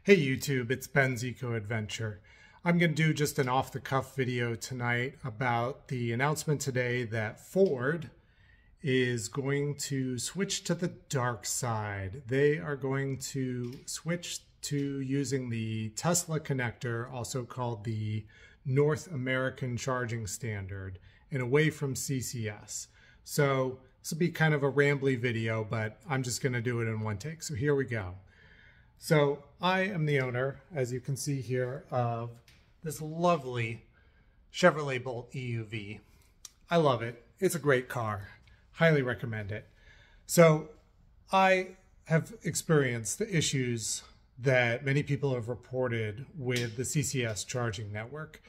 Hey YouTube, it's Ben's Eco Adventure. I'm going to do just an off-the-cuff video tonight about the announcement today that Ford is going to switch to the dark side. They are going to switch to using the Tesla connector, also called the North American Charging Standard, and away from CCS. So this will be kind of a rambly video, but I'm just going to do it in one take. So here we go. So I am the owner, as you can see here, of this lovely Chevrolet Bolt EUV. I love it. It's a great car. Highly recommend it. So I have experienced the issues that many people have reported with the CCS charging network.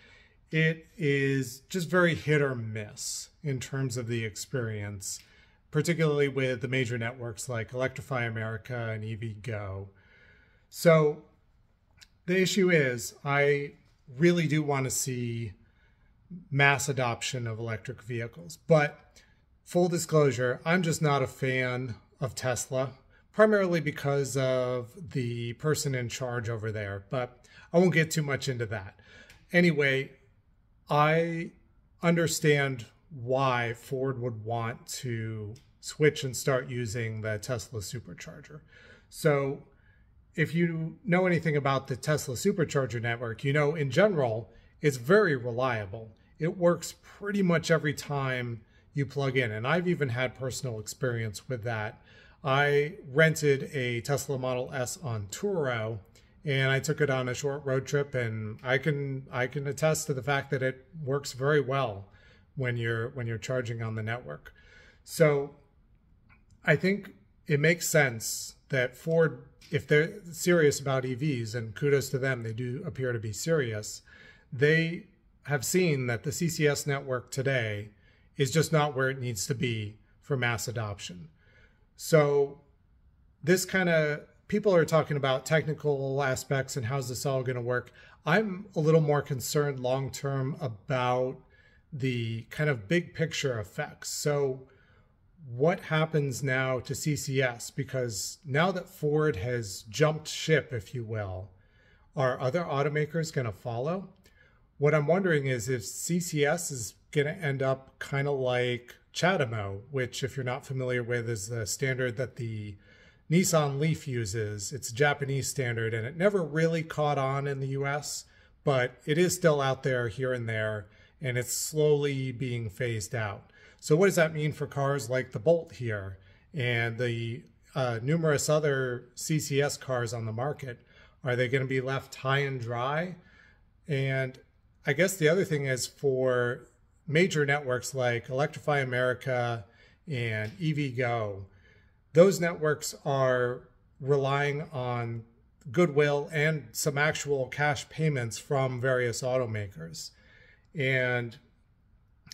It is just very hit or miss in terms of the experience, particularly with the major networks like Electrify America and EVgo. So the issue is, I really do want to see mass adoption of electric vehicles. But full disclosure, I'm just not a fan of Tesla, primarily because of the person in charge over there. But I won't get too much into that. Anyway, I understand why Ford would want to switch and start using the Tesla Supercharger. So if you know anything about the Tesla Supercharger network, you know in general, it's very reliable. It works pretty much every time you plug in. And I've even had personal experience with that. I rented a Tesla Model S on Turo, and I took it on a short road trip, and I can attest to the fact that it works very well when you're charging on the network. So I think it makes sense that Ford, if they're serious about EVs, and kudos to them, they do appear to be serious, they have seen that the CCS network today is just not where it needs to be for mass adoption. So this kind of, people are talking about technical aspects and how's this all going to work. I'm a little more concerned long-term about the kind of big picture effects. So what happens now to CCS? Because now that Ford has jumped ship, if you will, are other automakers going to follow? What I'm wondering is if CCS is going to end up kind of like CHAdeMO, which, if you're not familiar with, is the standard that the Nissan Leaf uses. It's a Japanese standard, and it never really caught on in the US, but it is still out there here and there, and it's slowly being phased out. So what does that mean for cars like the Bolt here and the numerous other CCS cars on the market? Are they going to be left high and dry? And I guess the other thing is, for major networks like Electrify America and EVgo, those networks are relying on goodwill and some actual cash payments from various automakers. And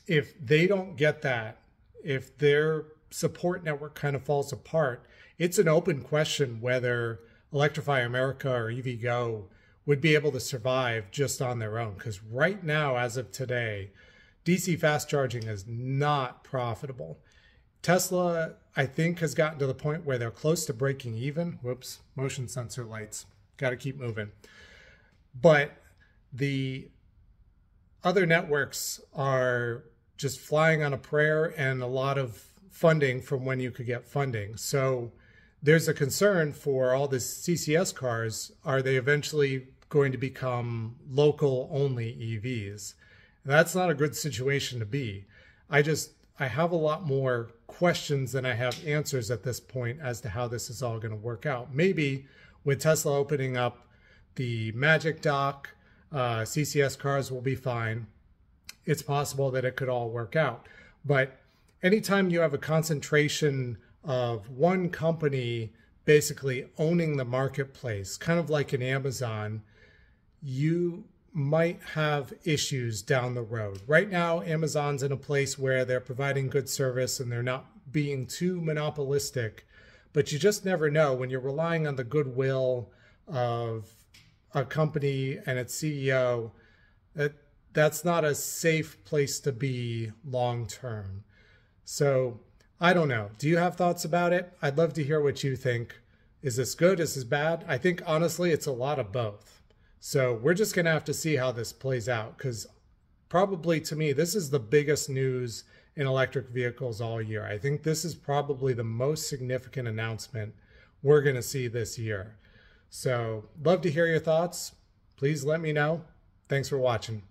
if they don't get that, if their support network kind of falls apart, it's an open question whether Electrify America or EVgo would be able to survive just on their own. Because right now, as of today, DC fast charging is not profitable. Tesla, I think, has gotten to the point where they're close to breaking even. Whoops, motion sensor lights. Got to keep moving. But the other networks are just flying on a prayer and a lot of funding from when you could get funding. So there's a concern for all the CCS cars. Are they eventually going to become local only EVs? And that's not a good situation to be. I have a lot more questions than I have answers at this point as to how this is all going to work out. Maybe with Tesla opening up the Magic Dock, CCS cars will be fine. It's possible that it could all work out. But anytime you have a concentration of one company basically owning the marketplace, kind of like an Amazon, you might have issues down the road. Right now, Amazon's in a place where they're providing good service and they're not being too monopolistic, but you just never know when you're relying on the goodwill of a company and its CEO. That's not a safe place to be long term. So I don't know. Do you have thoughts about it? I'd love to hear what you think. Is this good? Is this bad? I think honestly, it's a lot of both. So we're just going to have to see how this plays out, because probably to me, this is the biggest news in electric vehicles all year. I think this is probably the most significant announcement we're going to see this year. So love to hear your thoughts. Please let me know. Thanks for watching.